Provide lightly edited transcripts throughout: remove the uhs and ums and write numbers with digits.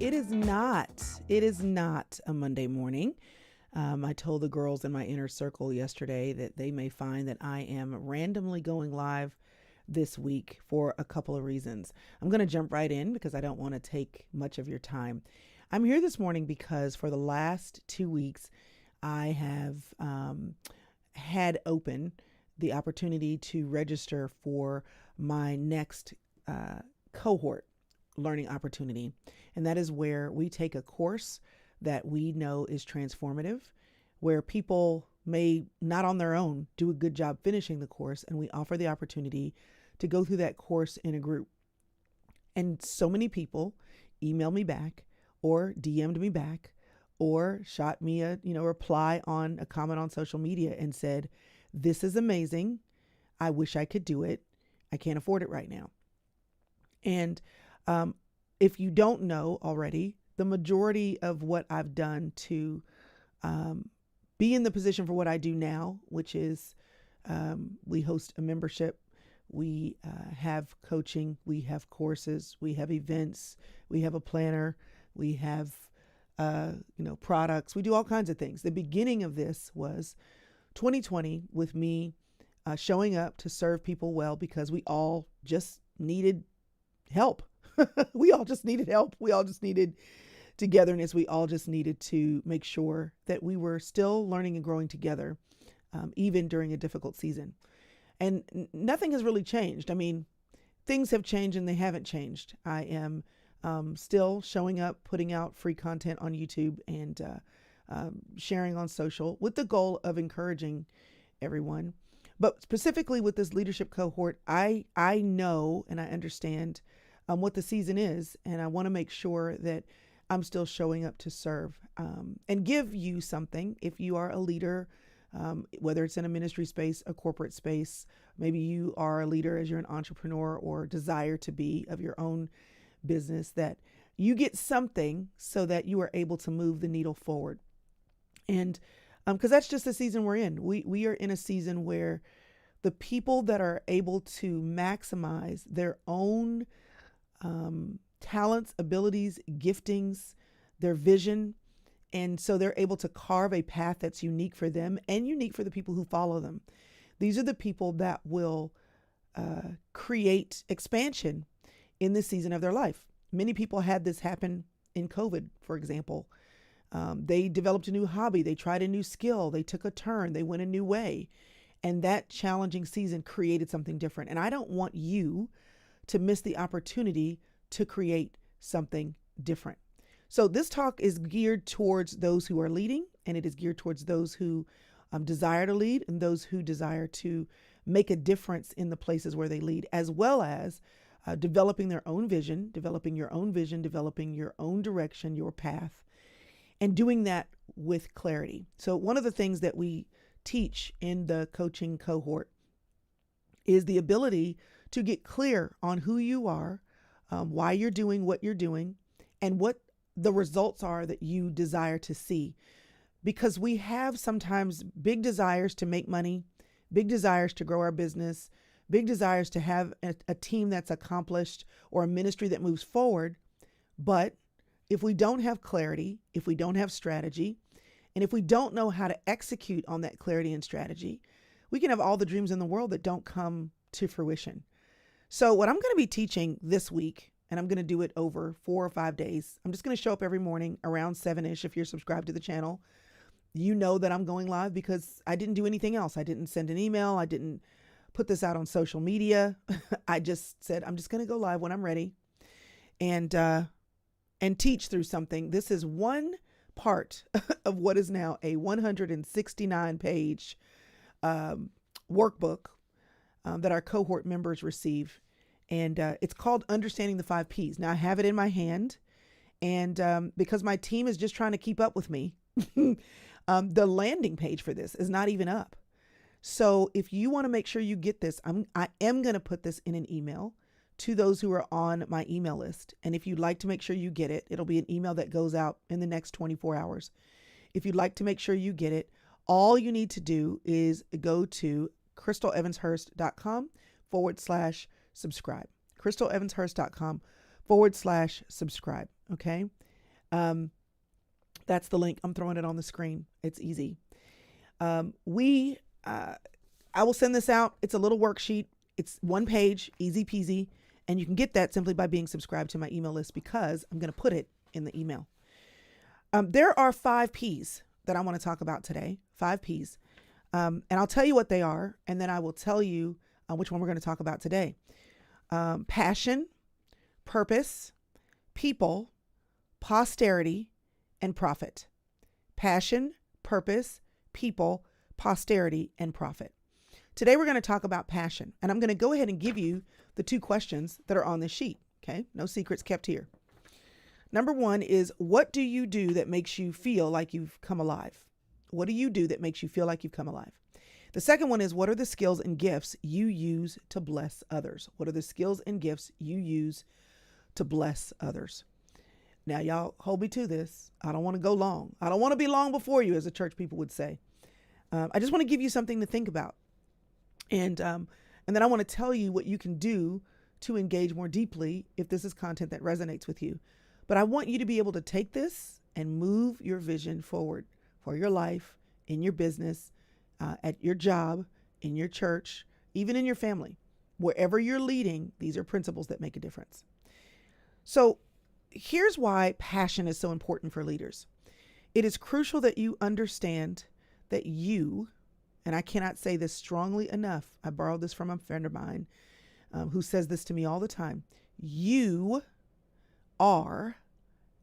It is not. It is not a Monday morning. I told the girls in my inner circle yesterday that they may find that I am randomly going live this week for a couple of reasons. I'm going to jump right in because I don't want to take much of your time. I'm here this morning because for the last 2 weeks, I have had open the opportunity to register for my next cohort learning opportunity. And that is where we take a course that we know is transformative, where people may not on their own do a good job finishing the course, and we offer the opportunity to go through that course in a group. And so many people emailed me back or DM'd me back or shot me a reply on a comment on social media and said, "This is amazing. I wish I could do it. I can't afford it right now." And if you don't know already, the majority of what I've done to be in the position for what I do now, which is we host a membership, we have coaching, we have courses, we have events, we have a planner, we have products, we do all kinds of things. The beginning of this was 2020 with me showing up to serve people well because we all just needed help. We all just needed help. We all just needed togetherness. We all just needed to make sure that we were still learning and growing together, even during a difficult season. And nothing has really changed. I mean, things have changed and they haven't changed. I am still showing up, putting out free content on YouTube and sharing on social with the goal of encouraging everyone. But specifically with this leadership cohort, I know and I understand what the season is, and I want to make sure that I'm still showing up to serve and give you something. If you are a leader, whether it's in a ministry space, a corporate space, maybe you are a leader as you're an entrepreneur or desire to be of your own business, that you get something so that you are able to move the needle forward. And because that's just the season we're in. We are in a season where the people that are able to maximize their own talents, abilities, giftings, their vision. And so they're able to carve a path that's unique for them and unique for the people who follow them. These are the people that will create expansion in this season of their life. Many people had this happen in COVID, for example. They developed a new hobby. They tried a new skill. They took a turn. They went a new way. And that challenging season created something different. And I don't want you to miss the opportunity to create something different. So this talk is geared towards those who are leading, and it is geared towards those who desire to lead and those who desire to make a difference in the places where they lead, as well as developing their own vision, developing your own direction, your path, and doing that with clarity. So one of the things that we teach in the coaching cohort is the ability to get clear on who you are, why you're doing what you're doing, and what the results are that you desire to see. Because we have sometimes big desires to make money, big desires to grow our business, big desires to have a team that's accomplished or a ministry that moves forward. But if we don't have clarity, if we don't have strategy, and if we don't know how to execute on that clarity and strategy, we can have all the dreams in the world that don't come to fruition. So what I'm going to be teaching this week, and I'm going to do it over 4 or 5 days. I'm just going to show up every morning around 7-ish. If you're subscribed to the channel, you know that I'm going live because I didn't do anything else. I didn't send an email. I didn't put this out on social media. I just said, I'm just going to go live when I'm ready and teach through something. This is one part of what is now a 169-page workbook that our cohort members receive. And it's called Understanding the 5 Ps. Now I have it in my hand. And because my team is just trying to keep up with me, the landing page for this is not even up. So if you want to make sure you get this, I am going to put this in an email to those who are on my email list. And if you'd like to make sure you get it, it'll be an email that goes out in the next 24 hours. If you'd like to make sure you get it, all you need to do is go to crystalevanshurst.com/subscribe. crystalevanshurst.com/subscribe. Okay. That's the link. I'm throwing it on the screen. It's easy. I will send this out. It's a little worksheet. It's one page, easy peasy. And you can get that simply by being subscribed to my email list, because I'm going to put it in the email. There are 5 P's that I want to talk about today. 5 P's. And I'll tell you what they are, and then I will tell you which one we're going to talk about today. Passion, purpose, people, posterity, and profit. Passion, purpose, people, posterity, and profit. Today we're going to talk about passion, and I'm going to go ahead and give you the 2 questions that are on this sheet. Okay, no secrets kept here. Number 1 is, what do you do that makes you feel like you've come alive? What do you do that makes you feel like you've come alive? The second one is, what are the skills and gifts you use to bless others? What are the skills and gifts you use to bless others? Now, y'all hold me to this. I don't want to go long. I don't want to be long before you, as the church people would say. I just want to give you something to think about. And then I want to tell you what you can do to engage more deeply if this is content that resonates with you. But I want you to be able to take this and move your vision forward for your life, in your business, at your job, in your church, even in your family. Wherever you're leading, these are principles that make a difference. So here's why passion is so important for leaders. It is crucial that you understand that you, and I cannot say this strongly enough, I borrowed this from a friend of mine who says this to me all the time, you are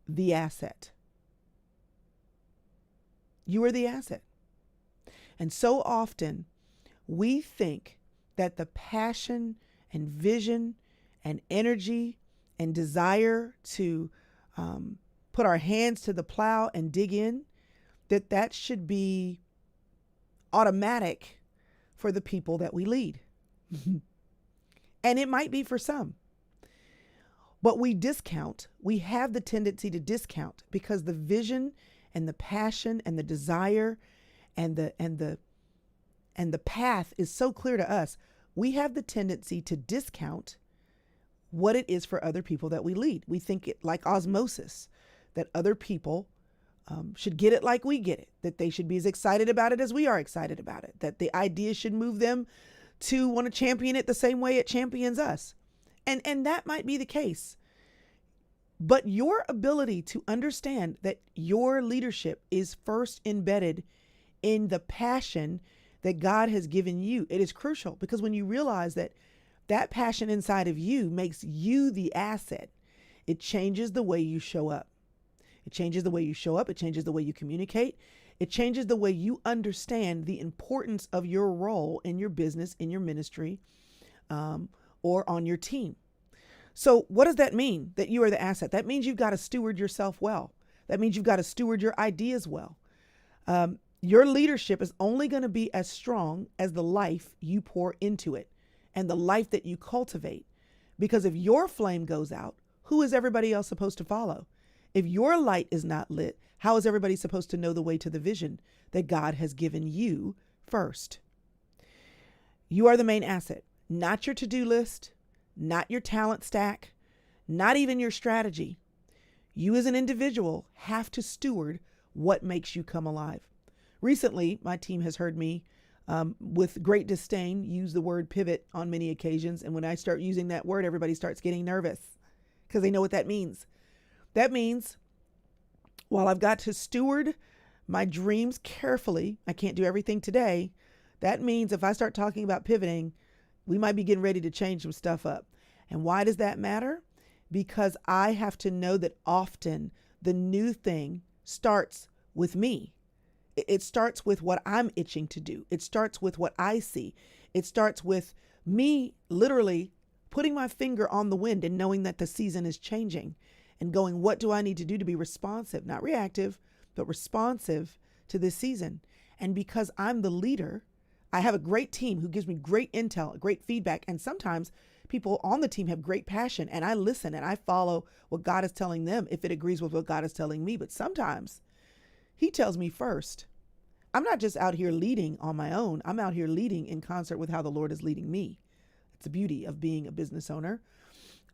the asset. You are the asset. And so often we think that the passion and vision and energy and desire to put our hands to the plow and dig in, that should be automatic for the people that we lead. And it might be for some. But we have the tendency to discount, because the vision and the passion and the desire and the path is so clear to us. We have the tendency to discount what it is for other people that we lead. We think it like osmosis, that other people should get it like we get it, that they should be as excited about it as we are excited about it, that the idea should move them to want to champion it the same way it champions us. And that might be the case. But your ability to understand that your leadership is first embedded in the passion that God has given you, it is crucial, because when you realize that that passion inside of you makes you the asset, it changes the way you show up. It changes the way you show up. It changes the way you communicate. It changes the way you understand the importance of your role in your business, in your ministry, or on your team. So what does that mean, that you are the asset? That means you've got to steward yourself well. That means you've got to steward your ideas well. Your leadership is only going to be as strong as the life you pour into it and the life that you cultivate. Because if your flame goes out, who is everybody else supposed to follow? If your light is not lit, how is everybody supposed to know the way to the vision that God has given you first? You are the main asset, not your to-do list, not your talent stack, not even your strategy. You as an individual have to steward what makes you come alive. Recently, my team has heard me with great disdain use the word pivot on many occasions. And when I start using that word, everybody starts getting nervous because they know what that means. That means while I've got to steward my dreams carefully, I can't do everything today. That means if I start talking about pivoting, we might be getting ready to change some stuff up. And why does that matter? Because I have to know that often the new thing starts with me. It starts with what I'm itching to do. It starts with what I see. It starts with me literally putting my finger on the wind and knowing that the season is changing and going, what do I need to do to be responsive, not reactive, but responsive to this season? And because I'm the leader, I have a great team who gives me great intel, great feedback. And sometimes people on the team have great passion, and I listen and I follow what God is telling them if it agrees with what God is telling me. But sometimes He tells me first. I'm not just out here leading on my own. I'm out here leading in concert with how the Lord is leading me. It's the beauty of being a business owner.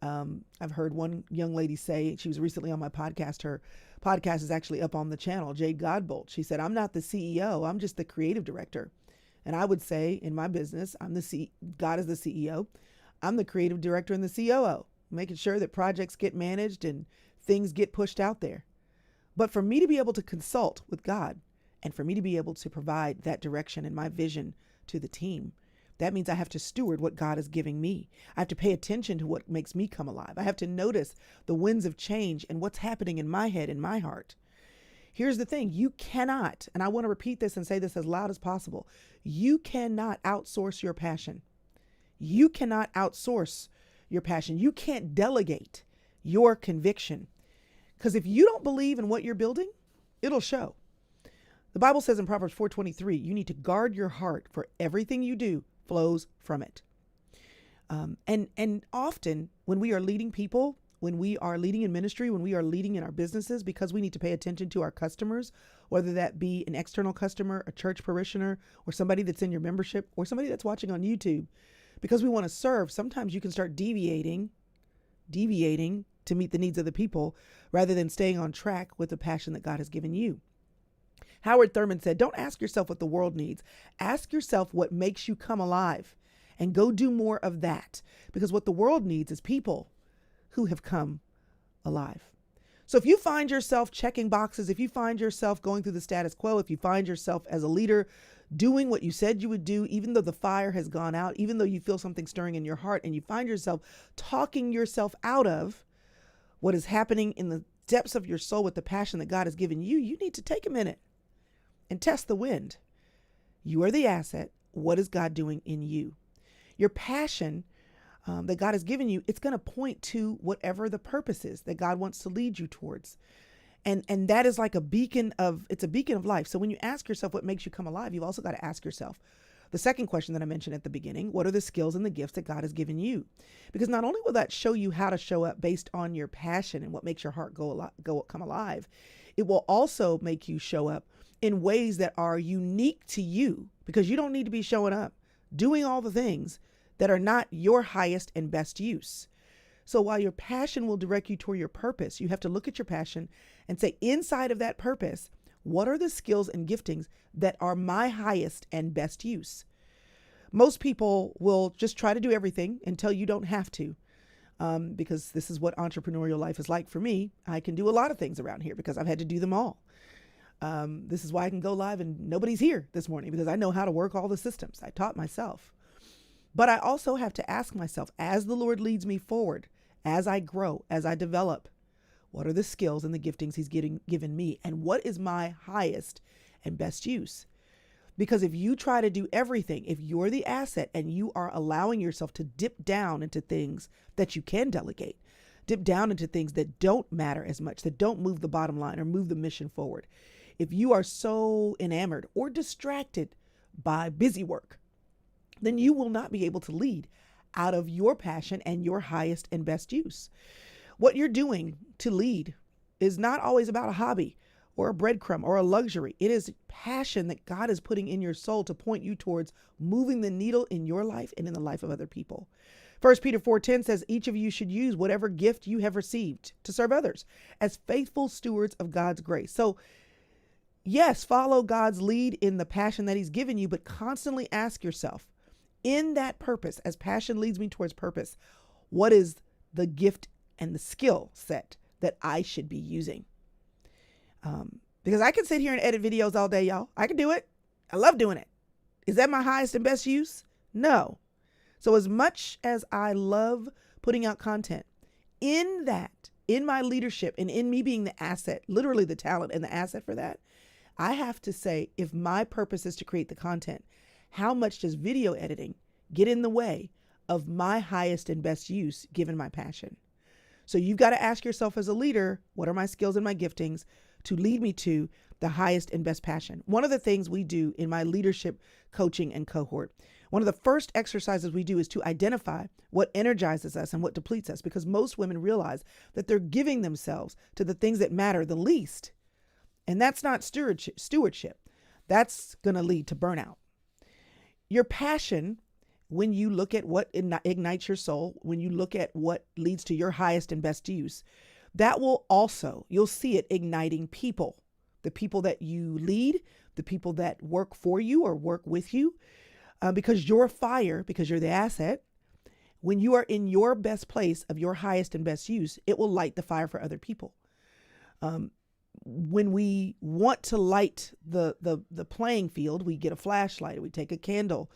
I've heard one young lady say, she was recently on my podcast. Her podcast is actually up on the channel, Jade Godbolt. She said, I'm not the CEO, I'm just the creative director. And I would say in my business, God is the CEO. I'm the creative director and the COO, making sure that projects get managed and things get pushed out there. But for me to be able to consult with God and for me to be able to provide that direction and my vision to the team, that means I have to steward what God is giving me. I have to pay attention to what makes me come alive. I have to notice the winds of change and what's happening in my head and my heart. Here's the thing. You cannot, and I want to repeat this and say this as loud as possible. You cannot outsource your passion. You cannot outsource your passion. You can't delegate your conviction. Because if you don't believe in what you're building, it'll show. The Bible says in Proverbs 4:23, you need to guard your heart, for everything you do flows from it. And often when we are leading people, when we are leading in ministry, when we are leading in our businesses, because we need to pay attention to our customers, whether that be an external customer, a church parishioner, or somebody that's in your membership, or somebody that's watching on YouTube, because we want to serve, sometimes you can start deviating to meet the needs of the people rather than staying on track with the passion that God has given you. Howard Thurman said, don't ask yourself what the world needs. Ask yourself what makes you come alive and go do more of that. Because what the world needs is people who have come alive. So if you find yourself checking boxes, if you find yourself going through the status quo, if you find yourself as a leader doing what you said you would do, even though the fire has gone out, even though you feel something stirring in your heart, and you find yourself talking yourself out of what is happening in the depths of your soul with the passion that God has given you, you need to take a minute and test the wind. You are the asset. What is God doing in you? Your passion that God has given you, it's going to point to whatever the purpose is that God wants to lead you towards. And that is like it's a beacon of life. So when you ask yourself what makes you come alive, you've also got to ask yourself the second question that I mentioned at the beginning: what are the skills and the gifts that God has given you? Because not only will that show you how to show up based on your passion and what makes your heart come alive, it will also make you show up in ways that are unique to you, because you don't need to be showing up doing all the things that are not your highest and best use. So while your passion will direct you toward your purpose, you have to look at your passion and say, inside of that purpose, what are the skills and giftings that are my highest and best use? Most people will just try to do everything until you don't have to, because this is what entrepreneurial life is like for me. I can do a lot of things around here because I've had to do them all. This is why I can go live and nobody's here this morning, because I know how to work all the systems. I taught myself. But I also have to ask myself, as the Lord leads me forward, as I grow, as I develop, what are the skills and the giftings he's given me? And what is my highest and best use? Because if you try to do everything, if you're the asset and you are allowing yourself to dip down into things that you can delegate, dip down into things that don't matter as much, that don't move the bottom line or move the mission forward, if you are so enamored or distracted by busy work, then you will not be able to lead out of your passion and your highest and best use. What you're doing to lead is not always about a hobby or a breadcrumb or a luxury. It is passion that God is putting in your soul to point you towards moving the needle in your life and in the life of other people. 1 Peter 4:10 says, each of you should use whatever gift you have received to serve others as faithful stewards of God's grace. So yes, follow God's lead in the passion that he's given you, but constantly ask yourself, in that purpose, as passion leads me towards purpose, what is the gift and the skill set that I should be using? Because I can sit here and edit videos all day, y'all. I can do it. I love doing it. Is that my highest and best use? No. So as much as I love putting out content, in my leadership and in me being the asset, literally the talent and the asset for that, I have to say, if my purpose is to create the content, how much does video editing get in the way of my highest and best use given my passion? So you've got to ask yourself as a leader, what are my skills and my giftings to lead me to the highest and best passion? One of the things we do in my leadership coaching and cohort, one of the first exercises we do is to identify what energizes us and what depletes us, because most women realize that they're giving themselves to the things that matter the least. And that's not stewardship. That's going to lead to burnout. Your passion when you look at what ignites your soul, when you look at what leads to your highest and best use, that will also, you'll see it igniting people, the people that you lead, the people that work for you or work with you, because your fire, because you're the asset, when you are in your best place of your highest and best use, it will light the fire for other people. When we want to light the playing field, we get a flashlight, we take a candle.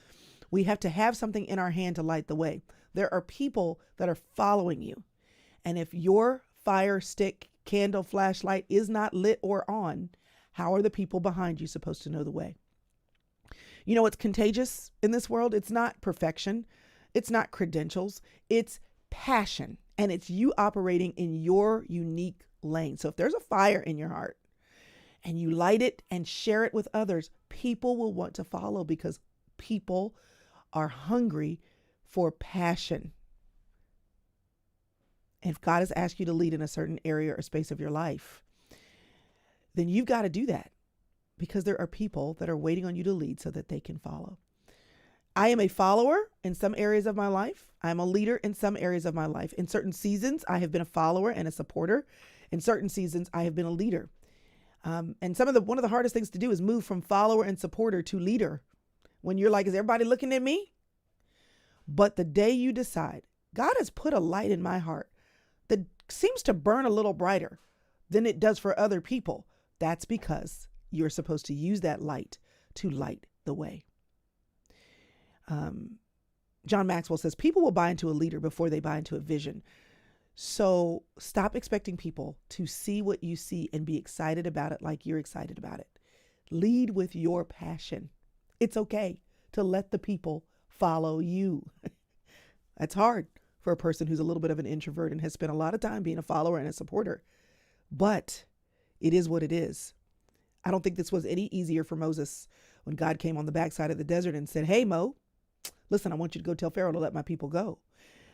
We have to have something in our hand to light the way. There are people that are following you. And if your fire stick, candle, flashlight is not lit or on, how are the people behind you supposed to know the way? You know what's contagious in this world? It's not perfection. It's not credentials. It's passion. And it's you operating in your unique lane. So if there's a fire in your heart and you light it and share it with others, people will want to follow because people are hungry for passion. And if God has asked you to lead in a certain area or space of your life, then you've got to do that because there are people that are waiting on you to lead so that they can follow. I am a follower in some areas of my life. I'm a leader in some areas of my life. In certain seasons, I have been a follower and a supporter. In certain seasons, I have been a leader. And one of the hardest things to do is move from follower and supporter to leader. When you're like, is everybody looking at me? But the day you decide, God has put a light in my heart that seems to burn a little brighter than it does for other people, that's because you're supposed to use that light to light the way. John Maxwell says, people will buy into a leader before they buy into a vision. So stop expecting people to see what you see and be excited about it like you're excited about it. Lead with your passion. It's okay to let the people follow you. That's hard for a person who's a little bit of an introvert and has spent a lot of time being a follower and a supporter. But it is what it is. I don't think this was any easier for Moses when God came on the backside of the desert and said, hey, Mo, listen, I want you to go tell Pharaoh to let my people go.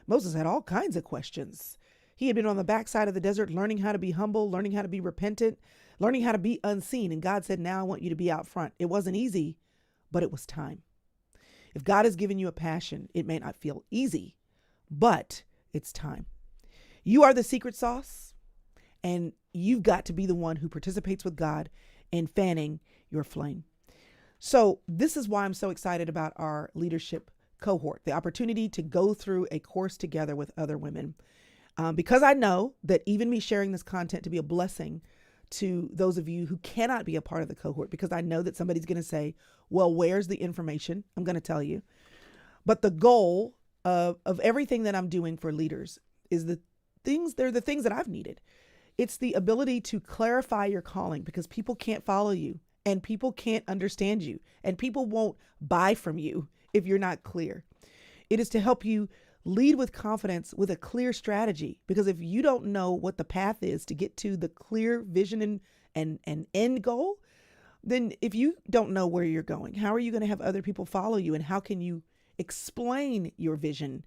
Moses had all kinds of questions. He had been on the backside of the desert, learning how to be humble, learning how to be repentant, learning how to be unseen. And God said, now I want you to be out front. It wasn't easy, but it was time. If God has given you a passion, it may not feel easy, but it's time. You are the secret sauce, and you've got to be the one who participates with God in fanning your flame. So this is why I'm so excited about our leadership cohort, the opportunity to go through a course together with other women. Because I know that even me sharing this content to be a blessing to those of you who cannot be a part of the cohort, because I know that somebody's going to say, well, where's the information? I'm going to tell you. But the goal of everything that I'm doing for leaders is they're the things that I've needed. It's the ability to clarify your calling, because people can't follow you and people can't understand you and people won't buy from you if you're not clear. It is to help you lead with confidence with a clear strategy, because if you don't know what the path is to get to the clear vision and end goal, then if you don't know where you're going, how are you going to have other people follow you? And how can you explain your vision?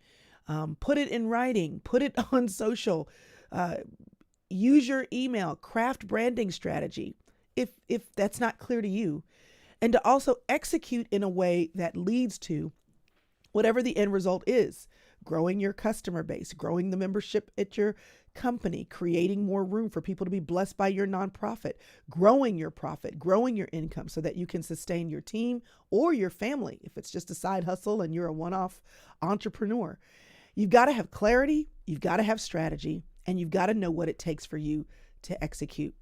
Put it in writing, put it on social, use your email, craft branding strategy if that's not clear to you, and to also execute in a way that leads to whatever the end result is. Growing your customer base, growing the membership at your company, creating more room for people to be blessed by your nonprofit, growing your profit, growing your income so that you can sustain your team or your family. If it's just a side hustle and you're a one-off entrepreneur, you've got to have clarity, you've got to have strategy, and you've got to know what it takes for you to execute.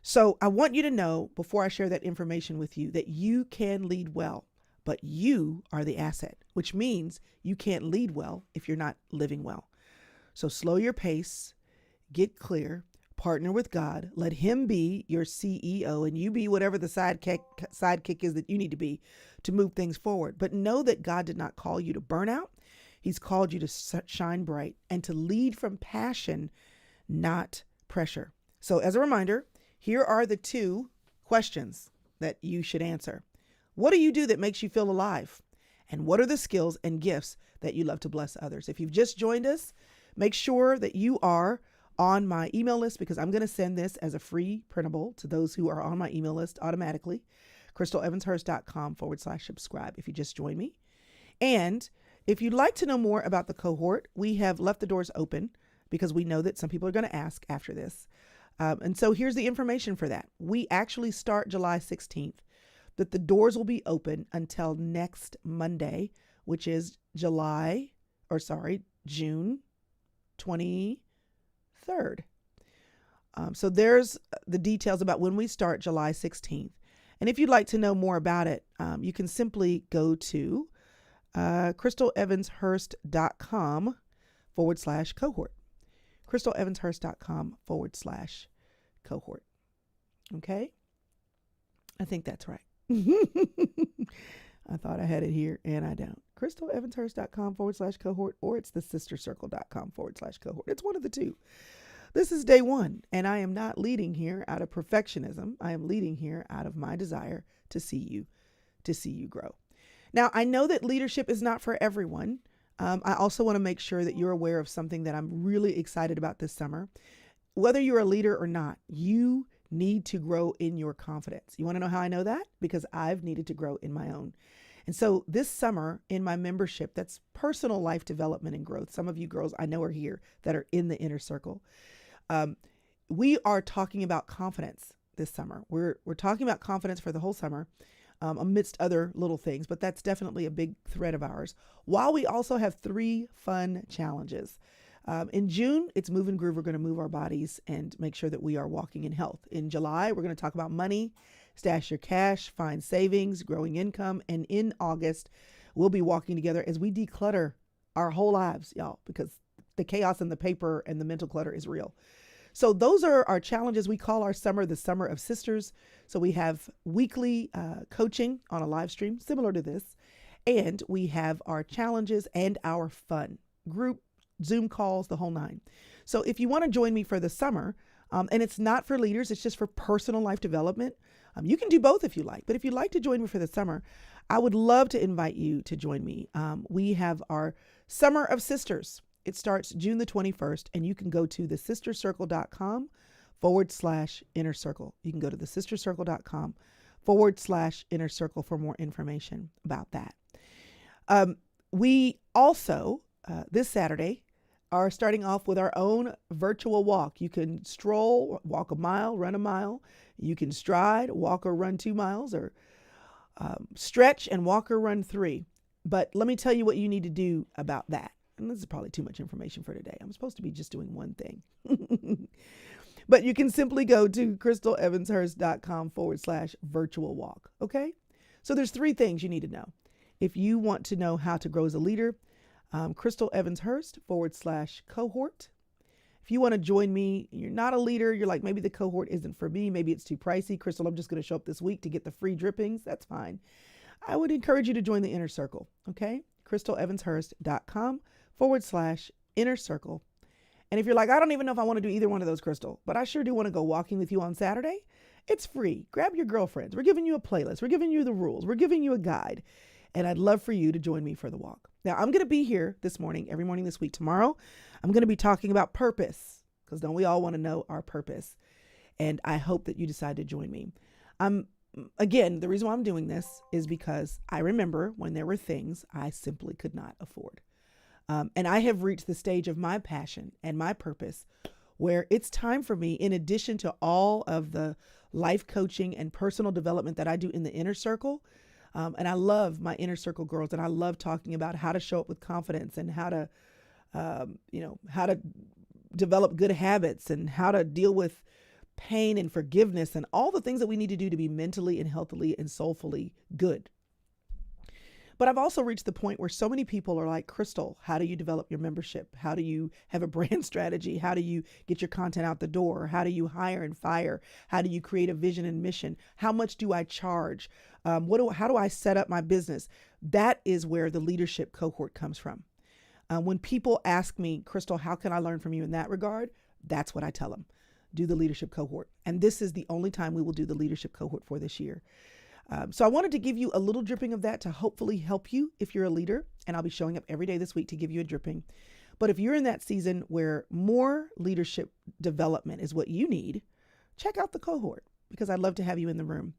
So I want you to know, before I share that information with you, that you can lead well, but you are the asset, which means you can't lead well if you're not living well. So slow your pace, get clear, partner with God, let him be your CEO and you be whatever the sidekick is that you need to be to move things forward. But know that God did not call you to burnout. He's called you to shine bright and to lead from passion, not pressure. So as a reminder, here are the 2 questions that you should answer. What do you do that makes you feel alive? And what are the skills and gifts that you love to bless others? If you've just joined us, make sure that you are on my email list, because I'm going to send this as a free printable to those who are on my email list automatically. crystalevanshurst.com/subscribe if you just joined me. And If you'd like to know more about the cohort, we have left the doors open because we know that some people are going to ask after this. And so here's the information for that. We actually start July 16th, that the doors will be open until next Monday, which is June 23rd. So there's the details about when we start July 16th. And if you'd like to know more about it, you can simply go to crystalevanshurst.com/cohort. crystalevanshurst.com/cohort. Okay? I think that's right. I thought I had it here and I don't. crystalevanshurst.com/cohort, or it's thesistercircle.com/cohort. It's one of the two. This is day one, and I am not leading here out of perfectionism. I am leading here out of my desire to see you grow. Now, I know that leadership is not for everyone. I also want to make sure that you're aware of something that I'm really excited about this summer. Whether you're a leader or not, you need to grow in your confidence. You want to know how I know that? Because I've needed to grow in my own. And so this summer in my membership, that's personal life development and growth. Some of you girls I know are here that are in the inner circle. We are talking about confidence this summer. We're talking about confidence for the whole summer, amidst other little things, but that's definitely a big thread of ours. While we also have 3 fun challenges. In June, it's Move and Groove. We're going to move our bodies and make sure that we are walking in health. In July, we're going to talk about money, stash your cash, find savings, growing income. And in August, we'll be walking together as we declutter our whole lives, y'all, because the chaos and the paper and the mental clutter is real. So those are our challenges. We call our summer the Summer of Sisters. So we have weekly coaching on a live stream similar to this. And we have our challenges and our fun group Zoom calls, the whole 9. So if you want to join me for the summer, and it's not for leaders, it's just for personal life development. You can do both if you like. But if you'd like to join me for the summer, I would love to invite you to join me. We have our Summer of Sisters. It starts June the 21st, and you can go to thesistercircle.com/inner circle. You can go to thesistercircle.com/inner circle for more information about that. We also, this Saturday, are starting off with our own virtual walk. You can stroll, walk a mile, run a mile. You can stride, walk or run 2 miles, or stretch and walk or run 3. But let me tell you what you need to do about that. And this is probably too much information for today. I'm supposed to be just doing one thing. But you can simply go to crystalevanshurst.com/virtual walk. Okay? So there's 3 things you need to know. If you want to know how to grow as a leader, crystalevanshurst.com/cohort. If you want to join me, you're not a leader, you're like, maybe the cohort isn't for me, maybe it's too pricey. Crystal, I'm just going to show up this week to get the free drippings. That's fine. I would encourage you to join the inner circle. Okay? crystalevanshurst.com/inner circle. And if you're like, I don't even know if I want to do either one of those, Crystal, but I sure do want to go walking with you on Saturday, it's free. Grab your girlfriends. We're giving you a playlist. We're giving you the rules. We're giving you a guide. And I'd love for you to join me for the walk. Now, I'm going to be here this morning, every morning this week. Tomorrow, I'm going to be talking about purpose, because don't we all want to know our purpose? And I hope that you decide to join me. Again, the reason why I'm doing this is because I remember when there were things I simply could not afford. And I have reached the stage of my passion and my purpose where it's time for me, in addition to all of the life coaching and personal development that I do in the inner circle. And I love my inner circle girls, and I love talking about how to show up with confidence and how to develop good habits and how to deal with pain and forgiveness and all the things that we need to do to be mentally and healthily and soulfully good. But I've also reached the point where so many people are like, Crystal, how do you develop your membership? How do you have a brand strategy? How do you get your content out the door? How do you hire and fire? How do you create a vision and mission? How much do I charge? How do I set up my business? That is where the leadership cohort comes from. When people ask me, Crystal, how can I learn from you in that regard? That's what I tell them. Do the leadership cohort. And this is the only time we will do the leadership cohort for this year. So I wanted to give you a little dripping of that to hopefully help you if you're a leader. And I'll be showing up every day this week to give you a dripping. But if you're in that season where more leadership development is what you need, check out the cohort, because I'd love to have you in the room.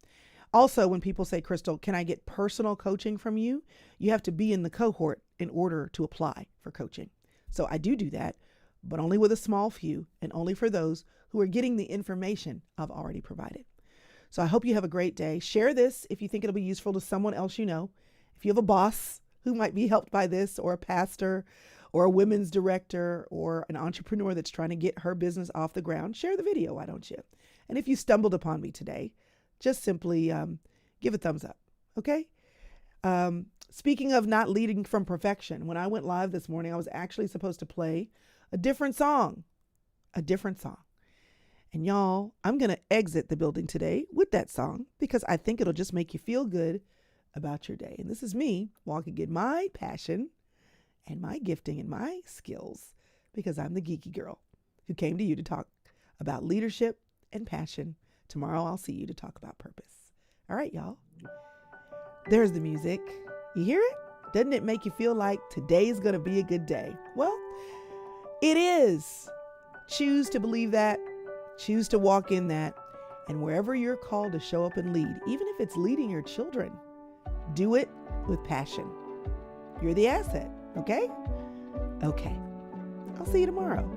Also, when people say, Crystal, can I get personal coaching from you? You have to be in the cohort in order to apply for coaching. So I do that, but only with a small few and only for those who are getting the information I've already provided. So I hope you have a great day. Share this if you think it'll be useful to someone else you know. If you have a boss who might be helped by this, or a pastor, or a women's director, or an entrepreneur that's trying to get her business off the ground, share the video, why don't you? And if you stumbled upon me today, just simply give a thumbs up, okay? Speaking of not leading from perfection, when I went live this morning, I was actually supposed to play a different song. And y'all, I'm going to exit the building today with that song because I think it'll just make you feel good about your day. And this is me walking in my passion and my gifting and my skills because I'm the geeky girl who came to you to talk about leadership and passion. Tomorrow I'll see you to talk about purpose. All right, y'all. There's the music. You hear it? Doesn't it make you feel like today's going to be a good day? Well, it is. Choose to believe that. Choose to walk in that. And wherever you're called to show up and lead, even if it's leading your children, do it with passion. You're the asset, okay? Okay. I'll see you tomorrow.